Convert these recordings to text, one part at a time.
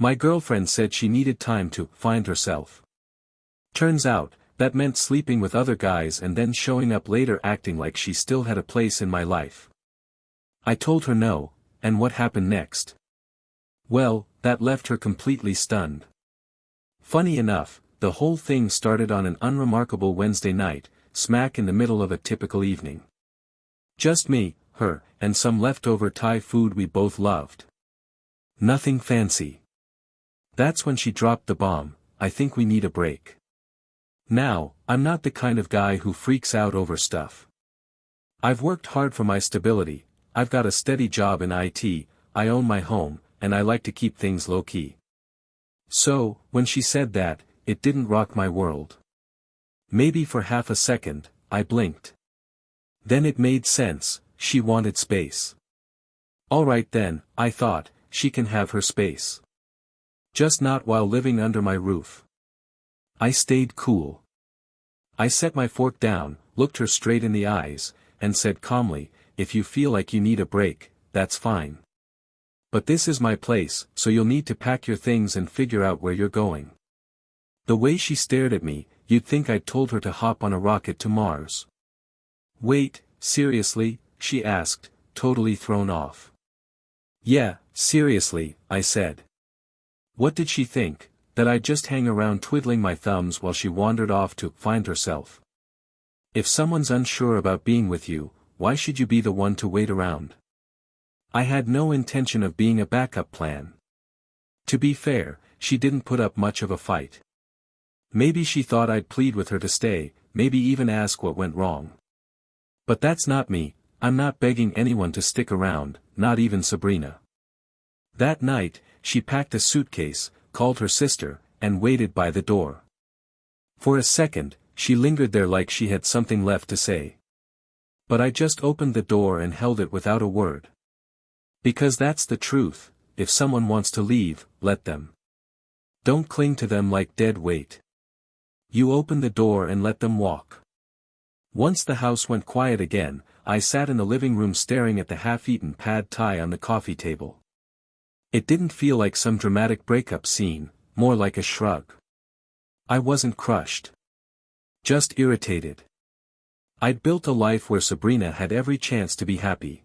My girlfriend said she needed time to find herself. Turns out, that meant sleeping with other guys and then showing up later acting like she still had a place in my life. I told her no, and what happened next? Well, that left her completely stunned. Funny enough, the whole thing started on an unremarkable Wednesday night, smack in the middle of a typical evening. Just me, her, and some leftover Thai food we both loved. Nothing fancy. That's when she dropped the bomb. I think we need a break. Now, I'm not the kind of guy who freaks out over stuff. I've worked hard for my stability, I've got a steady job in IT, I own my home, and I like to keep things low-key. So, when she said that, it didn't rock my world. Maybe for half a second, I blinked. Then it made sense, she wanted space. Alright then, I thought, she can have her space. Just not while living under my roof. I stayed cool. I set my fork down, looked her straight in the eyes, and said calmly, if you feel like you need a break, that's fine. But this is my place, so you'll need to pack your things and figure out where you're going. The way she stared at me, you'd think I'd told her to hop on a rocket to Mars. Wait, seriously? She asked, totally thrown off. Yeah, seriously, I said. What did she think? That I'd just hang around twiddling my thumbs while she wandered off to find herself? If someone's unsure about being with you, why should you be the one to wait around? I had no intention of being a backup plan. To be fair, she didn't put up much of a fight. Maybe she thought I'd plead with her to stay, maybe even ask what went wrong. But that's not me, I'm not begging anyone to stick around, not even Sabrina. That night, she packed a suitcase, called her sister, and waited by the door. For a second, she lingered there like she had something left to say. But I just opened the door and held it without a word. Because that's the truth, if someone wants to leave, let them. Don't cling to them like dead weight. You open the door and let them walk. Once the house went quiet again, I sat in the living room staring at the half-eaten pad thai on the coffee table. It didn't feel like some dramatic breakup scene, more like a shrug. I wasn't crushed. Just irritated. I'd built a life where Sabrina had every chance to be happy.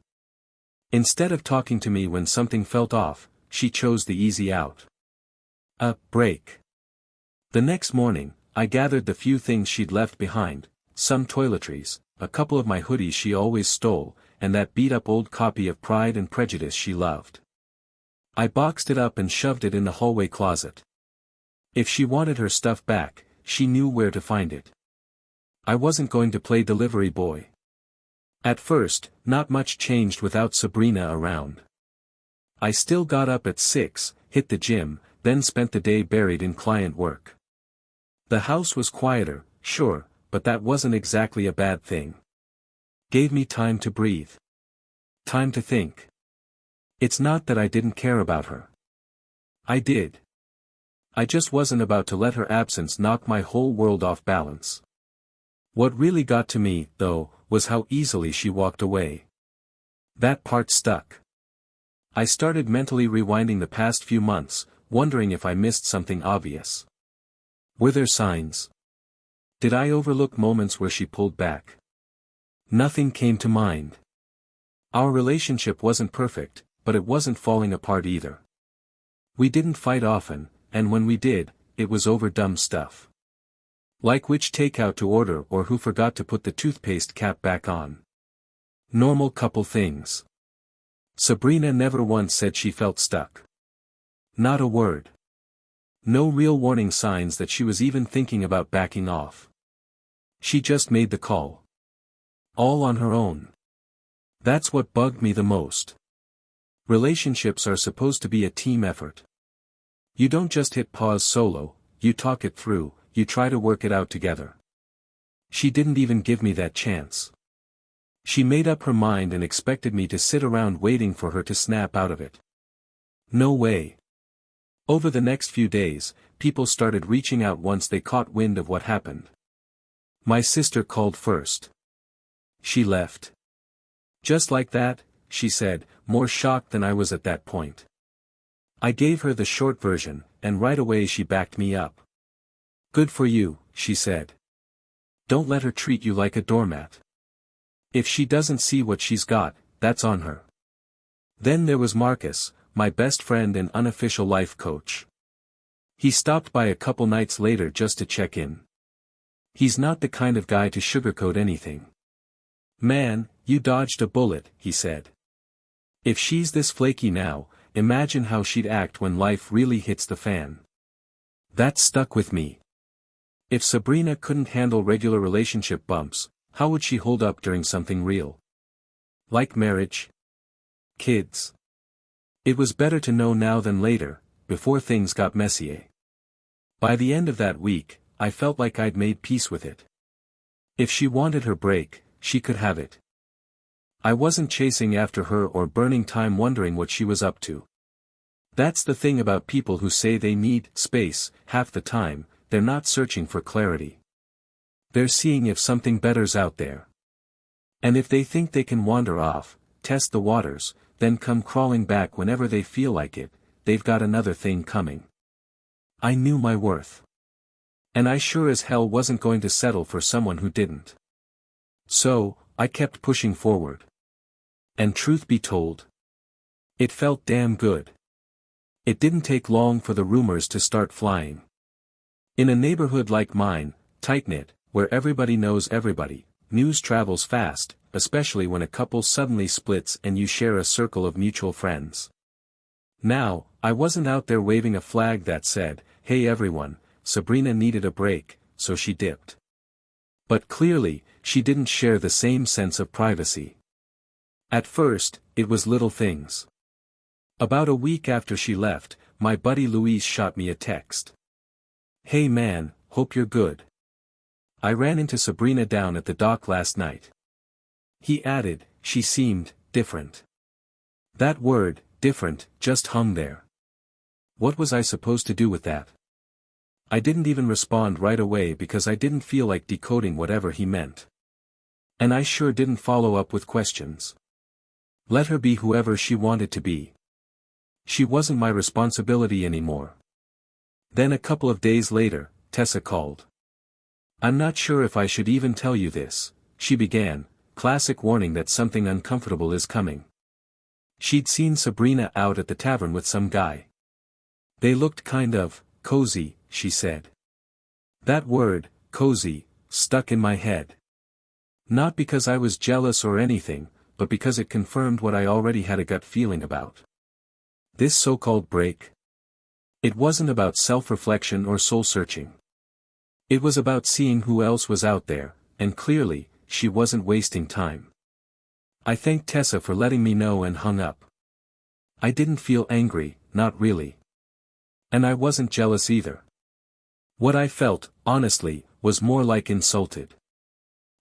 Instead of talking to me when something felt off, she chose the easy out. A break. The next morning, I gathered the few things she'd left behind, some toiletries, a couple of my hoodies she always stole, and that beat-up old copy of Pride and Prejudice she loved. I boxed it up and shoved it in the hallway closet. If she wanted her stuff back, she knew where to find it. I wasn't going to play delivery boy. At first, not much changed without Sabrina around. I still got up at 6, hit the gym, then spent the day buried in client work. The house was quieter, sure, but that wasn't exactly a bad thing. Gave me time to breathe. Time to think. It's not that I didn't care about her. I did. I just wasn't about to let her absence knock my whole world off balance. What really got to me, though, was how easily she walked away. That part stuck. I started mentally rewinding the past few months, wondering if I missed something obvious. Were there signs? Did I overlook moments where she pulled back? Nothing came to mind. Our relationship wasn't perfect, but it wasn't falling apart either. We didn't fight often, and when we did, it was over dumb stuff. Like which takeout to order or who forgot to put the toothpaste cap back on. Normal couple things. Sabrina never once said she felt stuck. Not a word. No real warning signs that she was even thinking about backing off. She just made the call. All on her own. That's what bugged me the most. Relationships are supposed to be a team effort. You don't just hit pause solo, you talk it through, you try to work it out together. She didn't even give me that chance. She made up her mind and expected me to sit around waiting for her to snap out of it. No way. Over the next few days, people started reaching out once they caught wind of what happened. My sister called first. She left. Just like that, she said, more shocked than I was at that point. I gave her the short version, and right away she backed me up. Good for you, she said. Don't let her treat you like a doormat. If she doesn't see what she's got, that's on her. Then there was Marcus, my best friend and unofficial life coach. He stopped by a couple nights later just to check in. He's not the kind of guy to sugarcoat anything. Man, you dodged a bullet, he said. If she's this flaky now, imagine how she'd act when life really hits the fan. That stuck with me. If Sabrina couldn't handle regular relationship bumps, how would she hold up during something real? Like marriage? Kids? It was better to know now than later, before things got messy. By the end of that week, I felt like I'd made peace with it. If she wanted her break, she could have it. I wasn't chasing after her or burning time wondering what she was up to. That's the thing about people who say they need space. Half the time, they're not searching for clarity. They're seeing if something better's out there. And if they think they can wander off, test the waters, then come crawling back whenever they feel like it, they've got another thing coming. I knew my worth. And I sure as hell wasn't going to settle for someone who didn't. So, I kept pushing forward. And truth be told, it felt damn good. It didn't take long for the rumors to start flying. In a neighborhood like mine, tight-knit, where everybody knows everybody, news travels fast, especially when a couple suddenly splits and you share a circle of mutual friends. Now, I wasn't out there waving a flag that said, "Hey everyone, Sabrina needed a break," so she dipped. But clearly, she didn't share the same sense of privacy. At first, it was little things. About a week after she left, my buddy Luis shot me a text. "Hey man, hope you're good. I ran into Sabrina down at the dock last night." He added, "She seemed different." That word, different, just hung there. What was I supposed to do with that? I didn't even respond right away because I didn't feel like decoding whatever he meant. And I sure didn't follow up with questions. Let her be whoever she wanted to be. She wasn't my responsibility anymore. Then a couple of days later, Tessa called. "I'm not sure if I should even tell you this," she began, classic warning that something uncomfortable is coming. She'd seen Sabrina out at the tavern with some guy. They looked kind of cozy, she said. That word, cozy, stuck in my head. Not because I was jealous or anything, but because it confirmed what I already had a gut feeling about. This so-called break. It wasn't about self-reflection or soul-searching. It was about seeing who else was out there, and clearly, she wasn't wasting time. I thanked Tessa for letting me know and hung up. I didn't feel angry, not really. And I wasn't jealous either. What I felt, honestly, was more like insulted.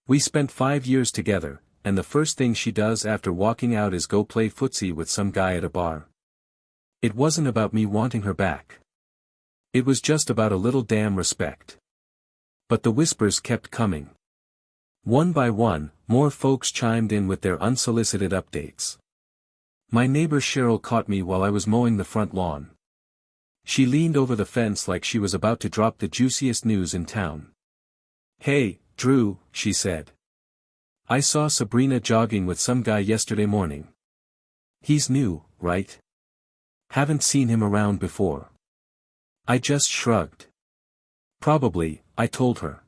We spent 5 years together, and the first thing she does after walking out is go play footsie with some guy at a bar. It wasn't about me wanting her back. It was just about a little damn respect. But the whispers kept coming. One by one, more folks chimed in with their unsolicited updates. My neighbor Cheryl caught me while I was mowing the front lawn. She leaned over the fence like she was about to drop the juiciest news in town. "Hey, Drew," she said. "I saw Sabrina jogging with some guy yesterday morning. He's new, right? Haven't seen him around before." I just shrugged. "Probably," I told her.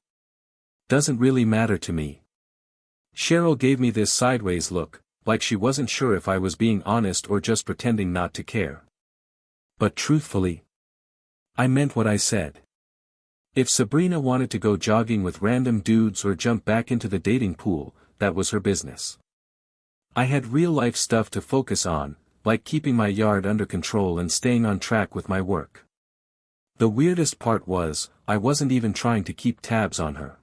"Doesn't really matter to me." Cheryl gave me this sideways look, like she wasn't sure if I was being honest or just pretending not to care. But truthfully, I meant what I said. If Sabrina wanted to go jogging with random dudes or jump back into the dating pool, that was her business. I had real-life stuff to focus on, like keeping my yard under control and staying on track with my work. The weirdest part was, I wasn't even trying to keep tabs on her.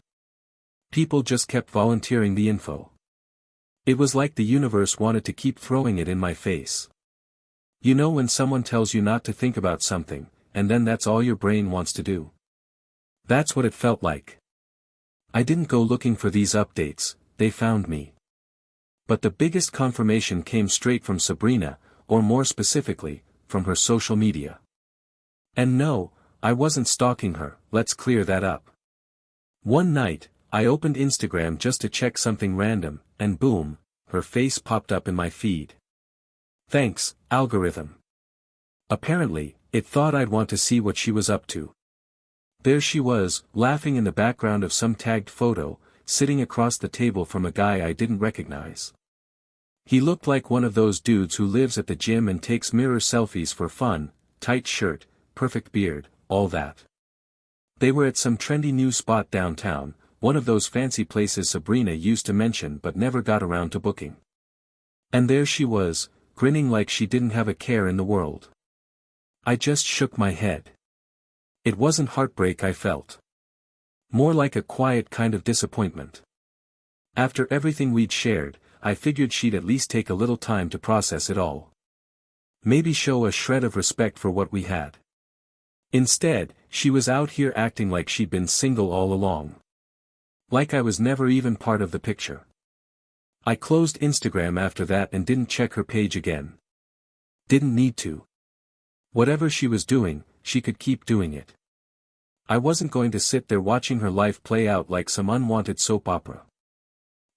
People just kept volunteering the info. It was like the universe wanted to keep throwing it in my face. You know when someone tells you not to think about something, and then that's all your brain wants to do? That's what it felt like. I didn't go looking for these updates, they found me. But the biggest confirmation came straight from Sabrina, or more specifically, from her social media. And no, I wasn't stalking her, let's clear that up. One night, I opened Instagram just to check something random, and boom, her face popped up in my feed. Thanks, algorithm. Apparently, it thought I'd want to see what she was up to. There she was, laughing in the background of some tagged photo, sitting across the table from a guy I didn't recognize. He looked like one of those dudes who lives at the gym and takes mirror selfies for fun, tight shirt, perfect beard, all that. They were at some trendy new spot downtown, one of those fancy places Sabrina used to mention but never got around to booking. And there she was, grinning like she didn't have a care in the world. I just shook my head. It wasn't heartbreak I felt. More like a quiet kind of disappointment. After everything we'd shared, I figured she'd at least take a little time to process it all. Maybe show a shred of respect for what we had. Instead, she was out here acting like she'd been single all along. Like I was never even part of the picture. I closed Instagram after that and didn't check her page again. Didn't need to. Whatever she was doing, she could keep doing it. I wasn't going to sit there watching her life play out like some unwanted soap opera.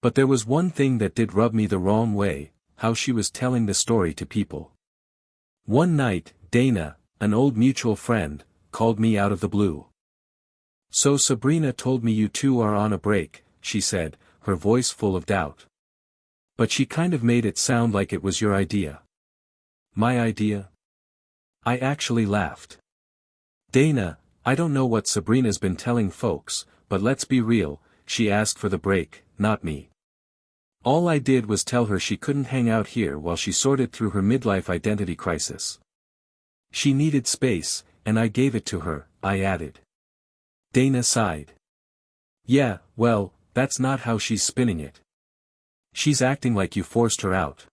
But there was one thing that did rub me the wrong way, how she was telling the story to people. One night, Dana, an old mutual friend, called me out of the blue. "So Sabrina told me you two are on a break," she said, her voice full of doubt. "But she kind of made it sound like it was your idea." "My idea?" I actually laughed. "Dana, I don't know what Sabrina's been telling folks, but let's be real, she asked for the break, not me. All I did was tell her she couldn't hang out here while she sorted through her midlife identity crisis. She needed space, and I gave it to her," I added. Dana sighed. "Yeah, well, that's not how she's spinning it. She's acting like you forced her out."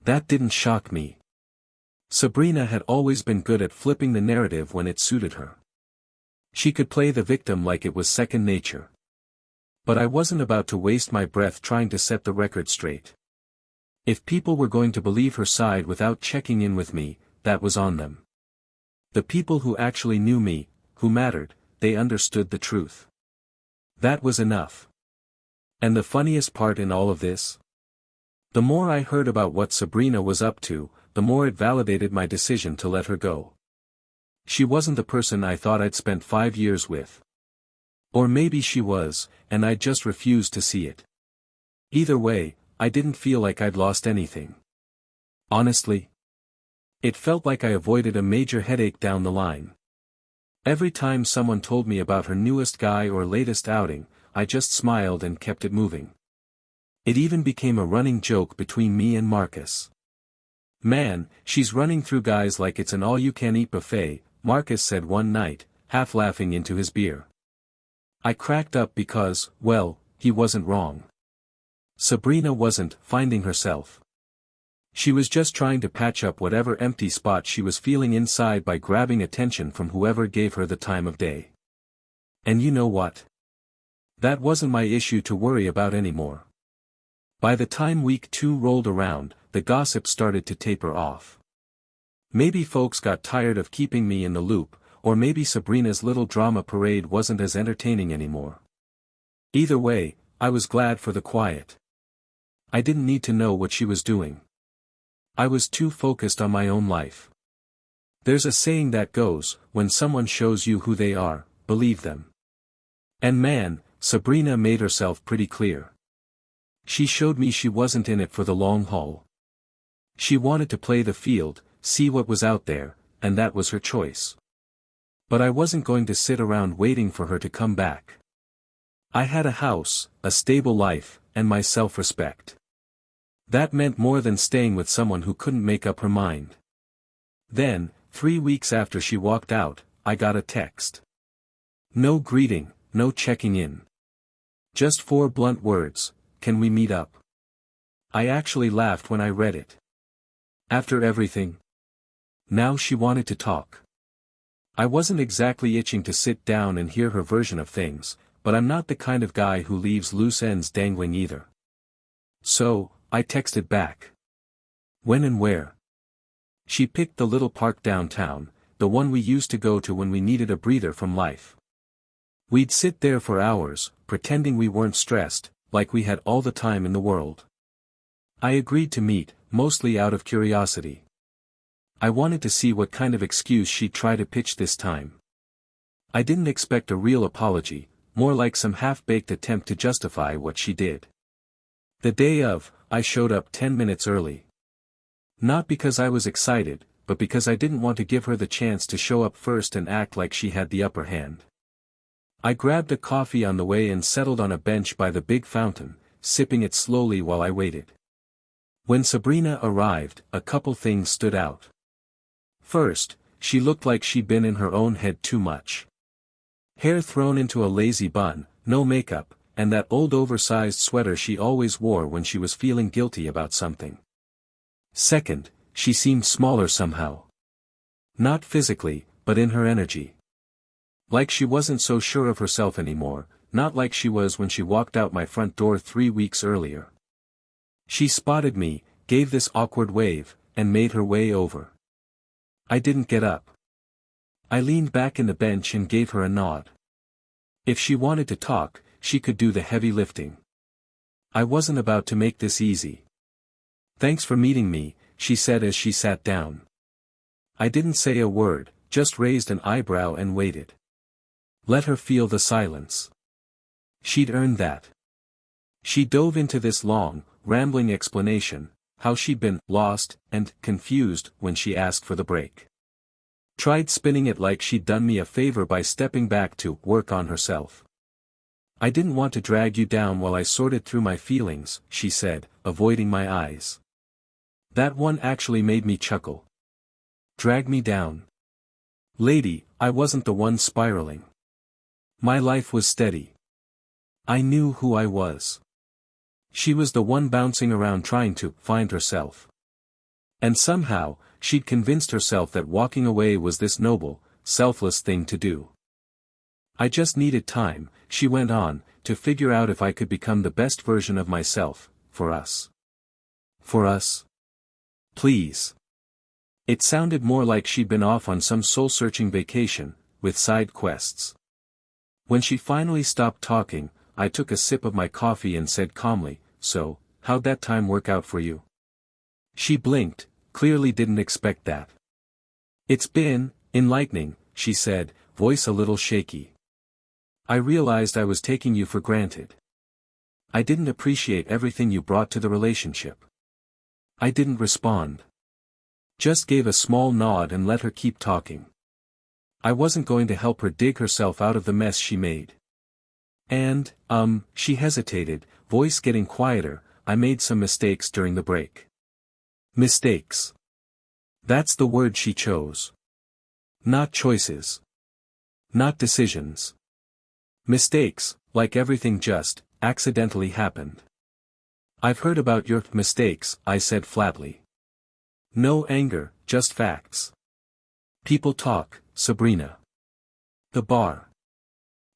That didn't shock me. Sabrina had always been good at flipping the narrative when it suited her. She could play the victim like it was second nature. But I wasn't about to waste my breath trying to set the record straight. If people were going to believe her side without checking in with me, that was on them. The people who actually knew me, who mattered, they understood the truth. That was enough. And the funniest part in all of this? The more I heard about what Sabrina was up to, the more it validated my decision to let her go. She wasn't the person I thought I'd spent 5 years with. Or maybe she was, and I just refused to see it. Either way, I didn't feel like I'd lost anything. Honestly, it felt like I avoided a major headache down the line. Every time someone told me about her newest guy or latest outing, I just smiled and kept it moving. It even became a running joke between me and Marcus. "Man, she's running through guys like it's an all-you-can-eat buffet," Marcus said one night, half laughing into his beer. I cracked up because, well, he wasn't wrong. Sabrina wasn't finding herself. She was just trying to patch up whatever empty spot she was feeling inside by grabbing attention from whoever gave her the time of day. And you know what? That wasn't my issue to worry about anymore. By the time week 2 rolled around, the gossip started to taper off. Maybe folks got tired of keeping me in the loop, or maybe Sabrina's little drama parade wasn't as entertaining anymore. Either way, I was glad for the quiet. I didn't need to know what she was doing. I was too focused on my own life. There's a saying that goes, when someone shows you who they are, believe them. And man, Sabrina made herself pretty clear. She showed me she wasn't in it for the long haul. She wanted to play the field, see what was out there, and that was her choice. But I wasn't going to sit around waiting for her to come back. I had a house, a stable life, and my self-respect. That meant more than staying with someone who couldn't make up her mind. Then, 3 weeks after she walked out, I got a text. No greeting, no checking in. Just 4 blunt words, "Can we meet up?" I actually laughed when I read it. After everything? Now she wanted to talk. I wasn't exactly itching to sit down and hear her version of things, but I'm not the kind of guy who leaves loose ends dangling either. So, I texted back. When and where? She picked the little park downtown, the one we used to go to when we needed a breather from life. We'd sit there for hours, pretending we weren't stressed, like we had all the time in the world. I agreed to meet, mostly out of curiosity. I wanted to see what kind of excuse she'd try to pitch this time. I didn't expect a real apology, more like some half-baked attempt to justify what she did. The day of, I showed up 10 minutes early. Not because I was excited, but because I didn't want to give her the chance to show up first and act like she had the upper hand. I grabbed a coffee on the way and settled on a bench by the big fountain, sipping it slowly while I waited. When Sabrina arrived, a couple things stood out. First, she looked like she'd been in her own head too much. Hair thrown into a lazy bun, no makeup, and that old oversized sweater she always wore when she was feeling guilty about something. Second, she seemed smaller somehow. Not physically, but in her energy. Like she wasn't so sure of herself anymore, not like she was when she walked out my front door 3 weeks earlier. She spotted me, gave this awkward wave, and made her way over. I didn't get up. I leaned back in the bench and gave her a nod. If she wanted to talk, she could do the heavy lifting. I wasn't about to make this easy. "Thanks for meeting me," she said as she sat down. I didn't say a word, just raised an eyebrow and waited. Let her feel the silence. She'd earned that. She dove into this long, rambling explanation, how she'd been lost and confused when she asked for the break. Tried spinning it like she'd done me a favor by stepping back to work on herself. "I didn't want to drag you down while I sorted through my feelings," she said, avoiding my eyes. That one actually made me chuckle. Drag me down. Lady, I wasn't the one spiraling. My life was steady. I knew who I was. She was the one bouncing around trying to find herself. And somehow, she'd convinced herself that walking away was this noble, selfless thing to do. I just needed time, she went on, to figure out if I could become the best version of myself, for us. For us? Please. It sounded more like she'd been off on some soul-searching vacation, with side quests. When she finally stopped talking, I took a sip of my coffee and said calmly, "So, how'd that time work out for you?" She blinked, clearly didn't expect that. "It's been enlightening," she said, voice a little shaky. "I realized I was taking you for granted. I didn't appreciate everything you brought to the relationship." I didn't respond. Just gave a small nod and let her keep talking. I wasn't going to help her dig herself out of the mess she made. And, she hesitated, voice getting quieter, "I made some mistakes during the break." Mistakes. That's the word she chose. Not choices. Not decisions. Mistakes, like everything just, accidentally happened. "I've heard about your mistakes," I said flatly. No anger, just facts. People talk, Sabrina. The bar.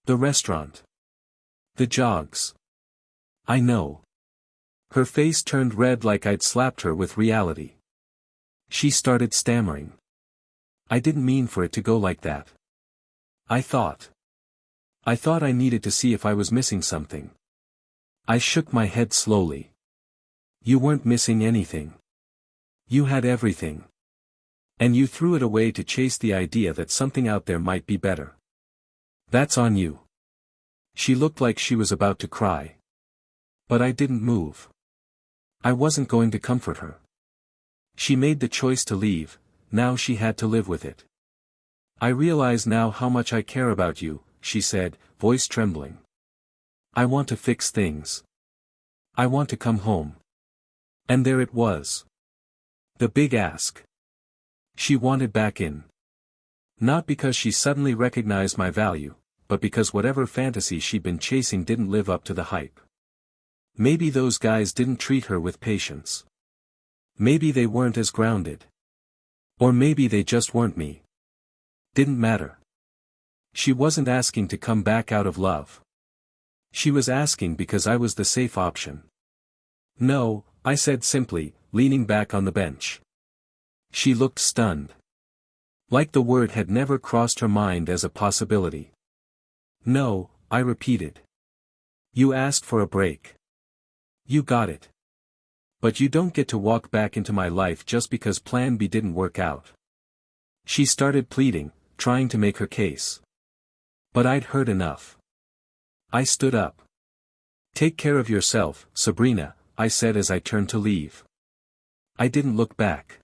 The restaurant. The jogs. I know. Her face turned red like I'd slapped her with reality. She started stammering. "I didn't mean for it to go like that. I thought I needed to see if I was missing something." I shook my head slowly. "You weren't missing anything. You had everything. And you threw it away to chase the idea that something out there might be better. That's on you." She looked like she was about to cry. But I didn't move. I wasn't going to comfort her. She made the choice to leave, now she had to live with it. "I realize now how much I care about you," she said, voice trembling. "I want to fix things. I want to come home." And there it was. The big ask. She wanted back in. Not because she suddenly recognized my value, but because whatever fantasy she'd been chasing didn't live up to the hype. Maybe those guys didn't treat her with patience. Maybe they weren't as grounded. Or maybe they just weren't me. Didn't matter. She wasn't asking to come back out of love. She was asking because I was the safe option. "No," I said simply, leaning back on the bench. She looked stunned. Like the word had never crossed her mind as a possibility. No, I repeated. You asked for a break. You got it. But you don't get to walk back into my life just because Plan B didn't work out. She started pleading, trying to make her case. But I'd heard enough. I stood up. Take care of yourself, Sabrina, I said as I turned to leave. I didn't look back.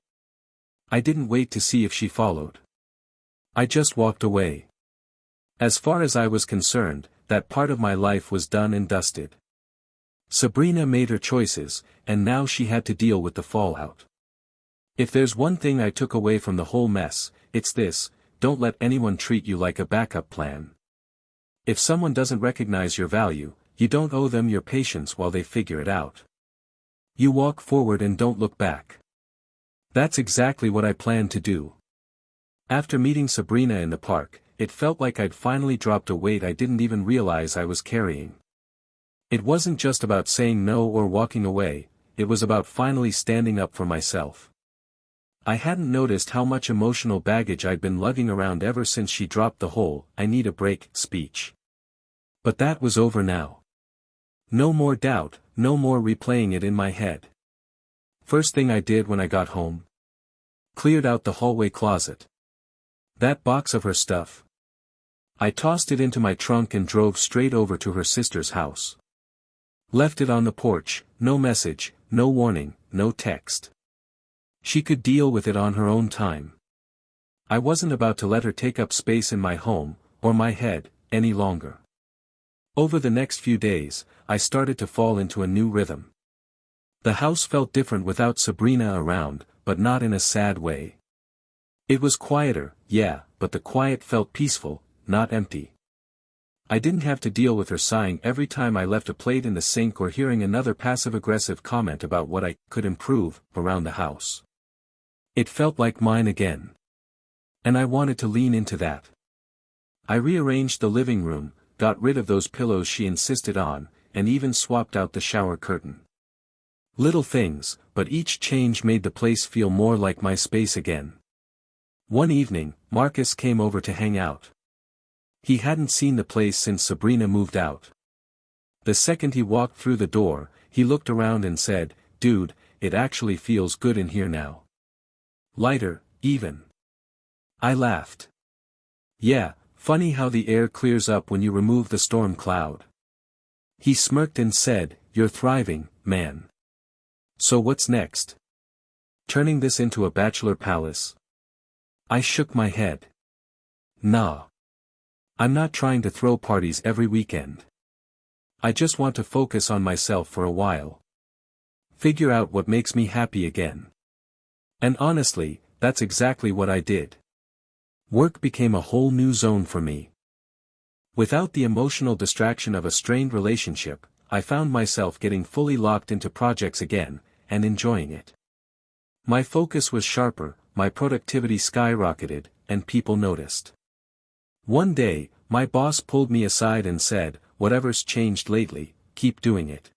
I didn't wait to see if she followed. I just walked away. As far as I was concerned, that part of my life was done and dusted. Sabrina made her choices, and now she had to deal with the fallout. If there's one thing I took away from the whole mess, it's this: don't let anyone treat you like a backup plan. If someone doesn't recognize your value, you don't owe them your patience while they figure it out. You walk forward and don't look back. That's exactly what I planned to do. After meeting Sabrina in the park, it felt like I'd finally dropped a weight I didn't even realize I was carrying. It wasn't just about saying no or walking away, it was about finally standing up for myself. I hadn't noticed how much emotional baggage I'd been lugging around ever since she dropped the whole "I need a break" speech. But that was over now. No more doubt, no more replaying it in my head. First thing I did when I got home: cleared out the hallway closet. That box of her stuff. I tossed it into my trunk and drove straight over to her sister's house. Left it on the porch, no message, no warning, no text. She could deal with it on her own time. I wasn't about to let her take up space in my home, or my head, any longer. Over the next few days, I started to fall into a new rhythm. The house felt different without Sabrina around, but not in a sad way. It was quieter, yeah, but the quiet felt peaceful, not empty. I didn't have to deal with her sighing every time I left a plate in the sink or hearing another passive-aggressive comment about what I could improve around the house. It felt like mine again. And I wanted to lean into that. I rearranged the living room, got rid of those pillows she insisted on, and even swapped out the shower curtain. Little things, but each change made the place feel more like my space again. One evening, Marcus came over to hang out. He hadn't seen the place since Sabrina moved out. The second he walked through the door, he looked around and said, "Dude, it actually feels good in here now. Lighter, even." I laughed. "Yeah, funny how the air clears up when you remove the storm cloud." He smirked and said, "You're thriving, man. So what's next? Turning this into a bachelor palace?" I shook my head. "Nah. I'm not trying to throw parties every weekend. I just want to focus on myself for a while. Figure out what makes me happy again." And honestly, that's exactly what I did. Work became a whole new zone for me. Without the emotional distraction of a strained relationship, I found myself getting fully locked into projects again, and enjoying it. My focus was sharper, my productivity skyrocketed, and people noticed. One day, my boss pulled me aside and said, "Whatever's changed lately, keep doing it.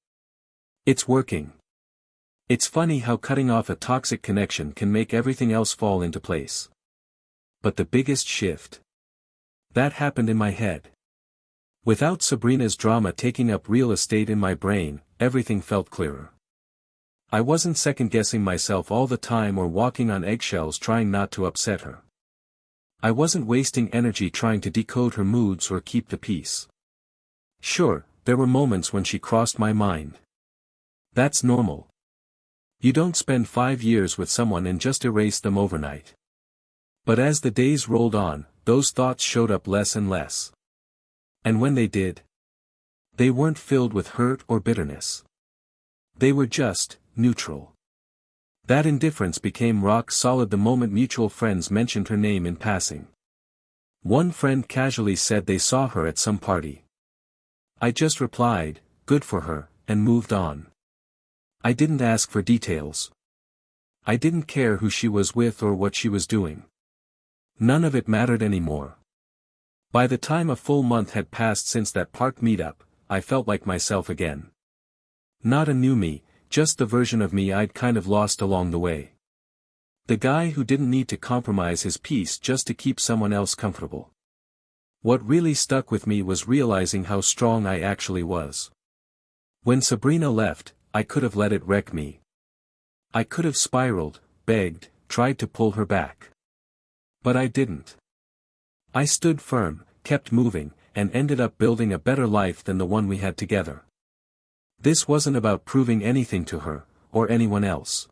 It's working." It's funny how cutting off a toxic connection can make everything else fall into place. But the biggest shift, that happened in my head. Without Sabrina's drama taking up real estate in my brain, everything felt clearer. I wasn't second-guessing myself all the time or walking on eggshells trying not to upset her. I wasn't wasting energy trying to decode her moods or keep the peace. Sure, there were moments when she crossed my mind. That's normal. You don't spend 5 years with someone and just erase them overnight. But as the days rolled on, those thoughts showed up less and less. And when they did, they weren't filled with hurt or bitterness. They were just neutral. That indifference became rock solid the moment mutual friends mentioned her name in passing. One friend casually said they saw her at some party. I just replied, "Good for her," and moved on. I didn't ask for details. I didn't care who she was with or what she was doing. None of it mattered anymore. By the time a full month had passed since that park meetup, I felt like myself again. Not a new me, just the version of me I'd kind of lost along the way. The guy who didn't need to compromise his peace just to keep someone else comfortable. What really stuck with me was realizing how strong I actually was. When Sabrina left, I could have let it wreck me. I could have spiraled, begged, tried to pull her back. But I didn't. I stood firm, kept moving, and ended up building a better life than the one we had together. This wasn't about proving anything to her, or anyone else.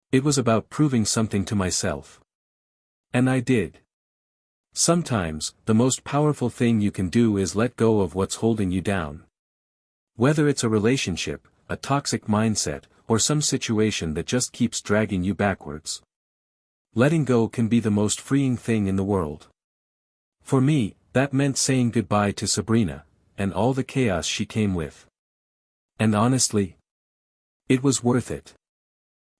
It was about proving something to myself. And I did. Sometimes, the most powerful thing you can do is let go of what's holding you down. Whether it's a relationship, a toxic mindset, or some situation that just keeps dragging you backwards. Letting go can be the most freeing thing in the world. For me, that meant saying goodbye to Sabrina, and all the chaos she came with. And honestly, it was worth it.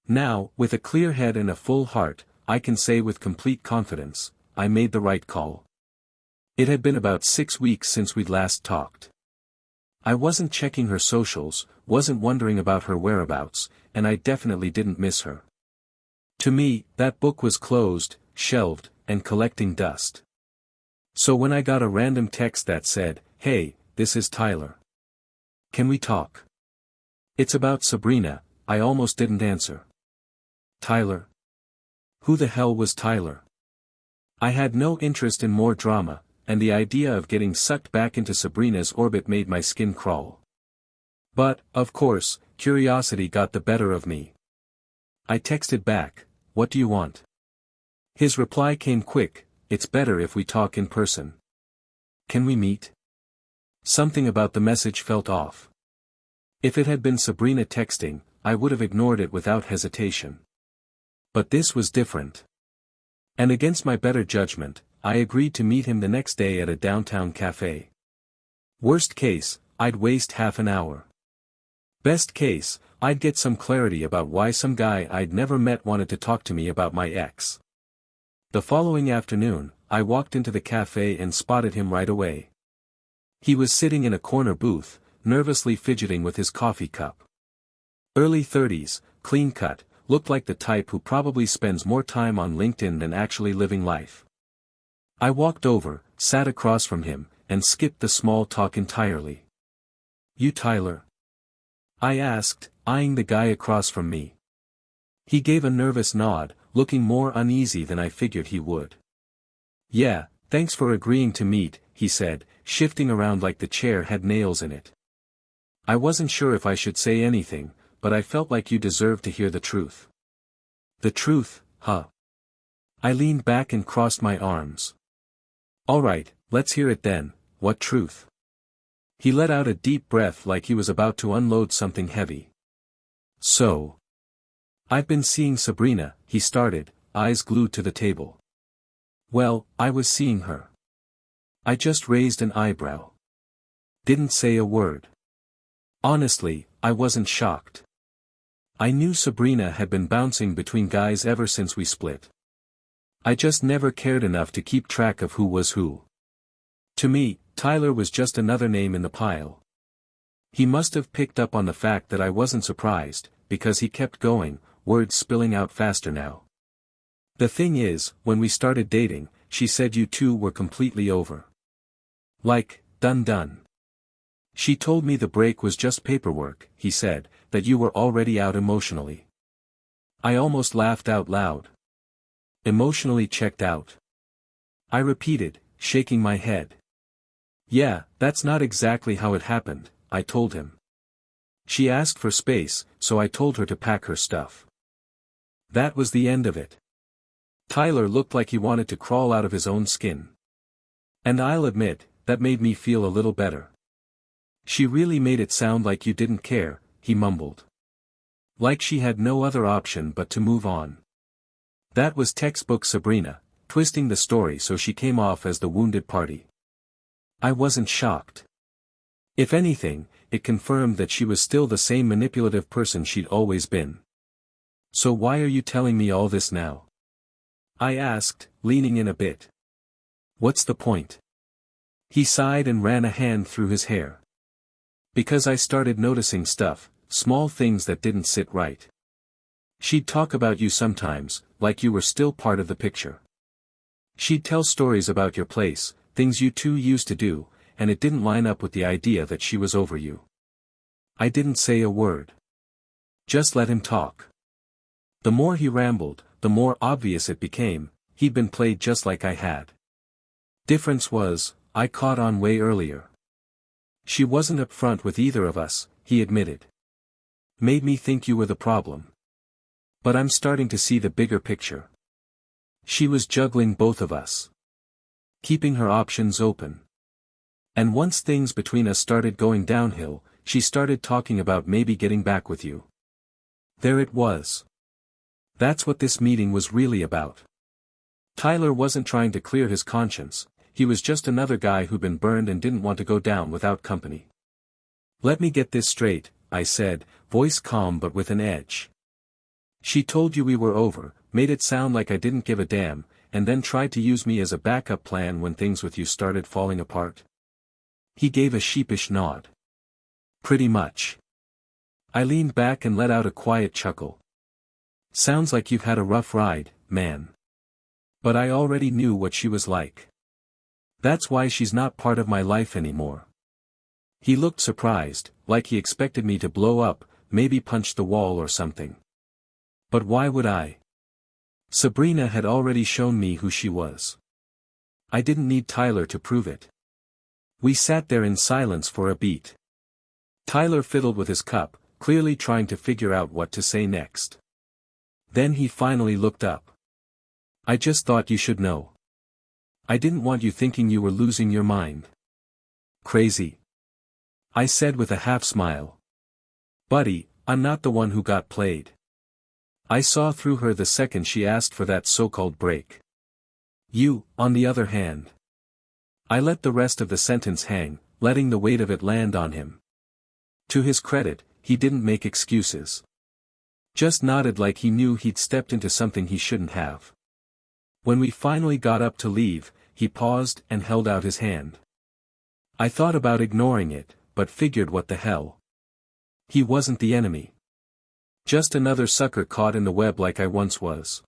Now, with a clear head and a full heart, I can say with complete confidence, I made the right call. It had been about 6 weeks since we'd last talked. I wasn't checking her socials, wasn't wondering about her whereabouts, and I definitely didn't miss her. To me, that book was closed, shelved, and collecting dust. So when I got a random text that said, "Hey, this is Tyler. Can we talk? It's about Sabrina," I almost didn't answer. Tyler? Who the hell was Tyler? I had no interest in more drama, and the idea of getting sucked back into Sabrina's orbit made my skin crawl. But, of course, curiosity got the better of me. I texted back, "What do you want?" His reply came quick, "It's better if we talk in person. Can we meet?" Something about the message felt off. If it had been Sabrina texting, I would have ignored it without hesitation. But this was different. And against my better judgment, I agreed to meet him the next day at a downtown cafe. Worst case, I'd waste half an hour. Best case, I'd get some clarity about why some guy I'd never met wanted to talk to me about my ex. The following afternoon, I walked into the cafe and spotted him right away. He was sitting in a corner booth, nervously fidgeting with his coffee cup. Early 30s, clean cut, looked like the type who probably spends more time on LinkedIn than actually living life. I walked over, sat across from him, and skipped the small talk entirely. "You Tyler?" I asked, eyeing the guy across from me. He gave a nervous nod, looking more uneasy than I figured he would. "Yeah, thanks for agreeing to meet," he said, shifting around like the chair had nails in it. "I wasn't sure if I should say anything, but I felt like you deserved to hear the truth." "The truth, huh?" I leaned back and crossed my arms. "Alright, let's hear it then, what truth?" He let out a deep breath like he was about to unload something heavy. "So, I've been seeing Sabrina," he started, eyes glued to the table. "Well, I was seeing her." I just raised an eyebrow. Didn't say a word. Honestly, I wasn't shocked. I knew Sabrina had been bouncing between guys ever since we split. I just never cared enough to keep track of who was who. To me, Tyler was just another name in the pile. He must have picked up on the fact that I wasn't surprised, because he kept going, words spilling out faster now. "The thing is, when we started dating, she said you two were completely over. Like, done. She told me the break was just paperwork," he said, "that you were already out emotionally." I almost laughed out loud. "Emotionally checked out?" I repeated, shaking my head. "Yeah, that's not exactly how it happened," I told him. "She asked for space, so I told her to pack her stuff. That was the end of it." Tyler looked like he wanted to crawl out of his own skin. And I'll admit, that made me feel a little better. "She really made it sound like you didn't care," he mumbled. Like she had no other option but to move on. That was textbook Sabrina, twisting the story so she came off as the wounded party. I wasn't shocked. If anything, it confirmed that she was still the same manipulative person she'd always been. "So why are you telling me all this now?" I asked, leaning in a bit. "What's the point?" He sighed and ran a hand through his hair. "Because I started noticing stuff, small things that didn't sit right. She'd talk about you sometimes, like you were still part of the picture. She'd tell stories about your place, things you two used to do, and it didn't line up with the idea that she was over you. I didn't say a word. Just let him talk. The more he rambled, the more obvious it became, he'd been played just like I had. Difference was, I caught on way earlier. She wasn't up front with either of us, he admitted. Made me think you were the problem. But I'm starting to see the bigger picture. She was juggling both of us. Keeping her options open. And once things between us started going downhill, she started talking about maybe getting back with you. There it was. That's what this meeting was really about. Tyler wasn't trying to clear his conscience, he was just another guy who'd been burned and didn't want to go down without company. Let me get this straight, I said, voice calm but with an edge. She told you we were over, made it sound like I didn't give a damn, and then tried to use me as a backup plan when things with you started falling apart? He gave a sheepish nod. Pretty much. I leaned back and let out a quiet chuckle. Sounds like you've had a rough ride, man. But I already knew what she was like. That's why she's not part of my life anymore. He looked surprised, like he expected me to blow up, maybe punch the wall or something. But why would I? Sabrina had already shown me who she was. I didn't need Tyler to prove it. We sat there in silence for a beat. Tyler fiddled with his cup, clearly trying to figure out what to say next. Then he finally looked up. I just thought you should know. I didn't want you thinking you were losing your mind. Crazy. I said with a half smile. Buddy, I'm not the one who got played. I saw through her the second she asked for that so-called break. You, on the other hand. I let the rest of the sentence hang, letting the weight of it land on him. To his credit, he didn't make excuses. Just nodded like he knew he'd stepped into something he shouldn't have. When we finally got up to leave, he paused and held out his hand. I thought about ignoring it, but figured what the hell. He wasn't the enemy. Just another sucker caught in the web like I once was.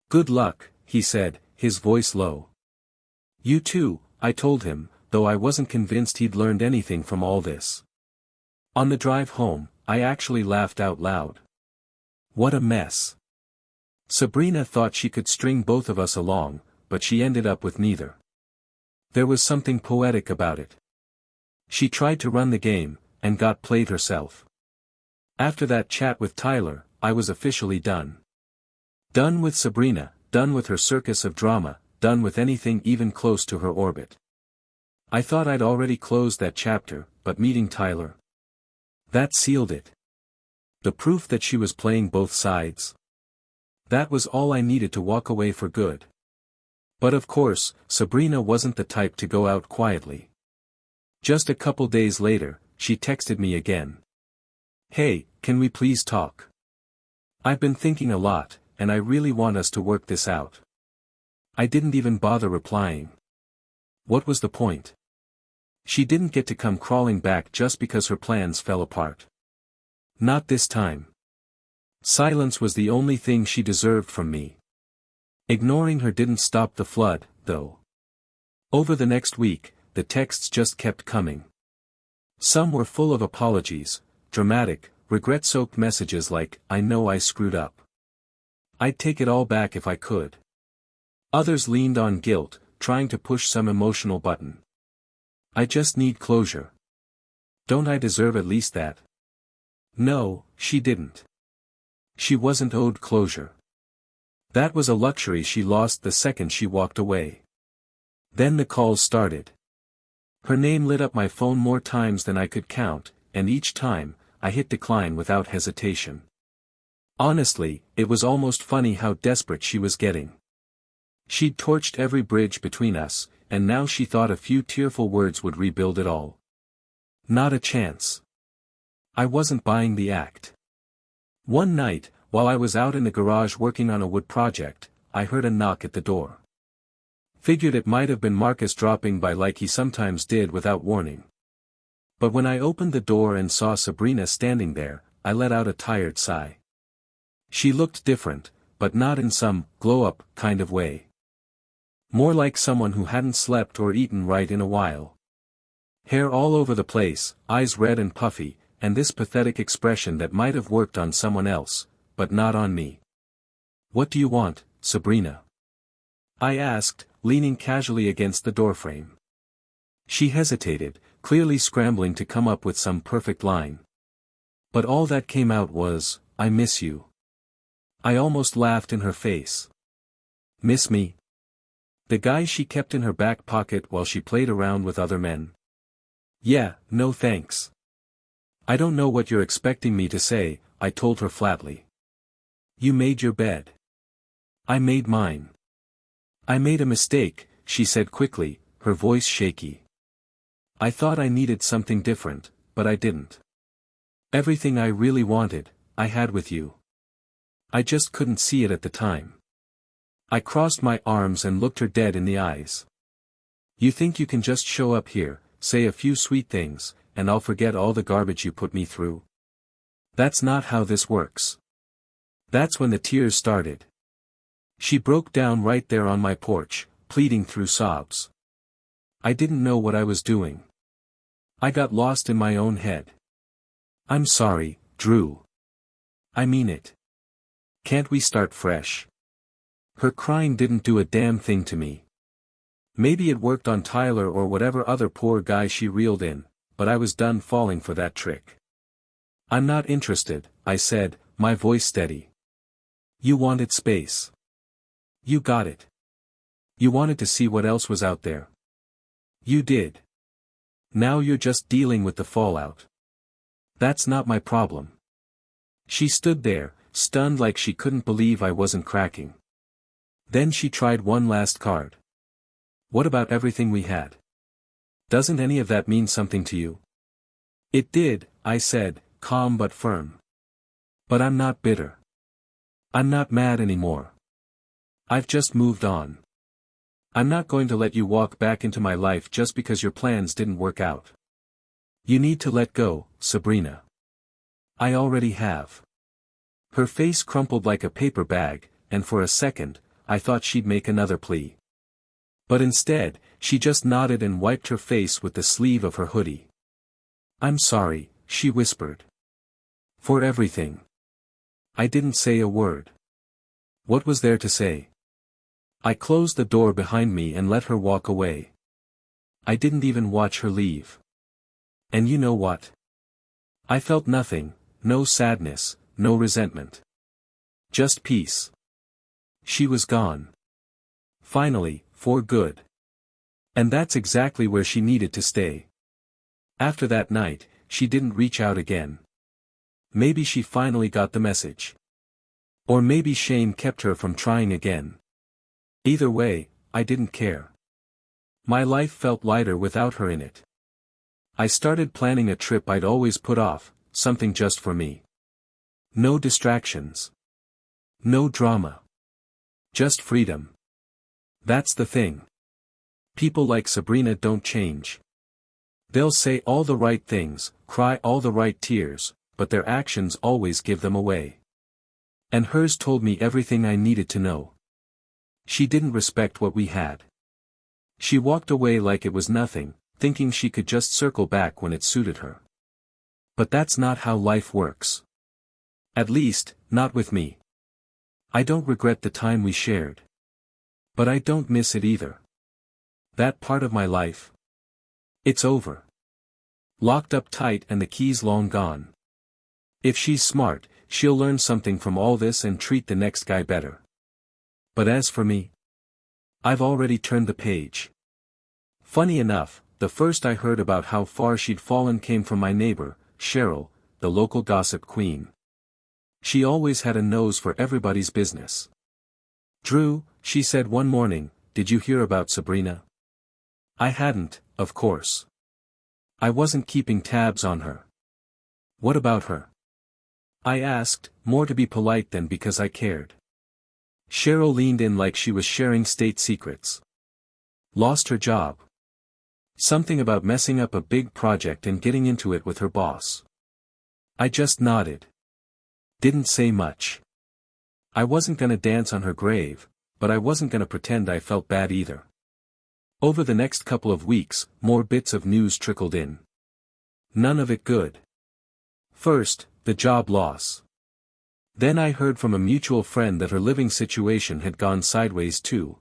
Good luck, he said, his voice low. You too, I told him, though I wasn't convinced he'd learned anything from all this. On the drive home, I actually laughed out loud. What a mess. Sabrina thought she could string both of us along, but she ended up with neither. There was something poetic about it. She tried to run the game, and got played herself. After that chat with Tyler, I was officially done. Done with Sabrina, done with her circus of drama, done with anything even close to her orbit. I thought I'd already closed that chapter, but meeting Tyler. That sealed it. The proof that she was playing both sides. That was all I needed to walk away for good. But of course, Sabrina wasn't the type to go out quietly. Just a couple days later, she texted me again. Hey, can we please talk? I've been thinking a lot, and I really want us to work this out. I didn't even bother replying. What was the point? She didn't get to come crawling back just because her plans fell apart. Not this time. Silence was the only thing she deserved from me. Ignoring her didn't stop the flood, though. Over the next week, the texts just kept coming. Some were full of apologies, dramatic, regret-soaked messages like, I know I screwed up. I'd take it all back if I could. Others leaned on guilt, trying to push some emotional button. I just need closure. Don't I deserve at least that? No, she didn't. She wasn't owed closure. That was a luxury she lost the second she walked away. Then the calls started. Her name lit up my phone more times than I could count, and each time, I hit decline without hesitation. Honestly, it was almost funny how desperate she was getting. She'd torched every bridge between us, and now she thought a few tearful words would rebuild it all. Not a chance. I wasn't buying the act. One night, while I was out in the garage working on a wood project, I heard a knock at the door. Figured it might have been Marcus dropping by like he sometimes did without warning. But when I opened the door and saw Sabrina standing there, I let out a tired sigh. She looked different, but not in some glow-up kind of way. More like someone who hadn't slept or eaten right in a while. Hair all over the place, eyes red and puffy, and this pathetic expression that might have worked on someone else, but not on me. "What do you want, Sabrina?" I asked, leaning casually against the doorframe. She hesitated, clearly scrambling to come up with some perfect line. But all that came out was, "I miss you." I almost laughed in her face. Miss me? The guy she kept in her back pocket while she played around with other men? Yeah, no thanks. I don't know what you're expecting me to say, I told her flatly. You made your bed. I made mine. I made a mistake, she said quickly, her voice shaky. I thought I needed something different, but I didn't. Everything I really wanted, I had with you. I just couldn't see it at the time. I crossed my arms and looked her dead in the eyes. You think you can just show up here, say a few sweet things, and I'll forget all the garbage you put me through? That's not how this works. That's when the tears started. She broke down right there on my porch, pleading through sobs. I didn't know what I was doing. I got lost in my own head. I'm sorry, Drew. I mean it. Can't we start fresh? Her crying didn't do a damn thing to me. Maybe it worked on Tyler or whatever other poor guy she reeled in, but I was done falling for that trick. I'm not interested, I said, my voice steady. You wanted space. You got it. You wanted to see what else was out there. You did. Now you're just dealing with the fallout. That's not my problem. She stood there, stunned like she couldn't believe I wasn't cracking. Then she tried one last card. What about everything we had? Doesn't any of that mean something to you? It did, I said, calm but firm. But I'm not bitter. I'm not mad anymore. I've just moved on. I'm not going to let you walk back into my life just because your plans didn't work out. You need to let go, Sabrina. I already have. Her face crumpled like a paper bag, and for a second, I thought she'd make another plea. But instead, she just nodded and wiped her face with the sleeve of her hoodie. I'm sorry, she whispered. For everything. I didn't say a word. What was there to say? I closed the door behind me and let her walk away. I didn't even watch her leave. And you know what? I felt nothing, no sadness, no resentment. Just peace. She was gone. Finally, for good. And that's exactly where she needed to stay. After that night, she didn't reach out again. Maybe she finally got the message. Or maybe shame kept her from trying again. Either way, I didn't care. My life felt lighter without her in it. I started planning a trip I'd always put off, something just for me. No distractions. No drama. Just freedom. That's the thing. People like Sabrina don't change. They'll say all the right things, cry all the right tears, but their actions always give them away. And hers told me everything I needed to know. She didn't respect what we had. She walked away like it was nothing, thinking she could just circle back when it suited her. But that's not how life works. At least, not with me. I don't regret the time we shared. But I don't miss it either. That part of my life. It's over. Locked up tight and the keys long gone. If she's smart, she'll learn something from all this and treat the next guy better. But as for me, I've already turned the page. Funny enough, the first I heard about how far she'd fallen came from my neighbor, Cheryl, the local gossip queen. She always had a nose for everybody's business. Drew, she said one morning, did you hear about Sabrina? I hadn't, of course. I wasn't keeping tabs on her. What about her? I asked, more to be polite than because I cared. Cheryl leaned in like she was sharing state secrets. Lost her job. Something about messing up a big project and getting into it with her boss. I just nodded. Didn't say much. I wasn't gonna dance on her grave, but I wasn't gonna pretend I felt bad either. Over the next couple of weeks, more bits of news trickled in. None of it good. First, the job loss. Then I heard from a mutual friend that her living situation had gone sideways too.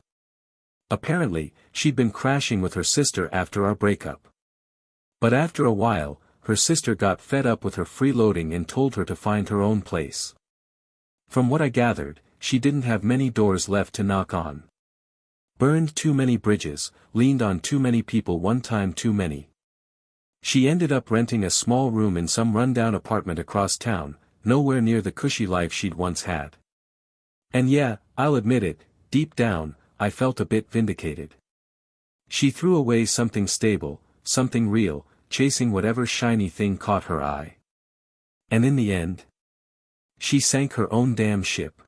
Apparently, she'd been crashing with her sister after our breakup. But after a while, her sister got fed up with her freeloading and told her to find her own place. From what I gathered, she didn't have many doors left to knock on. Burned too many bridges, leaned on too many people one time too many. She ended up renting a small room in some rundown apartment across town, nowhere near the cushy life she'd once had. And yeah, I'll admit it, deep down, I felt a bit vindicated. She threw away something stable, something real, chasing whatever shiny thing caught her eye. And in the end, she sank her own damn ship.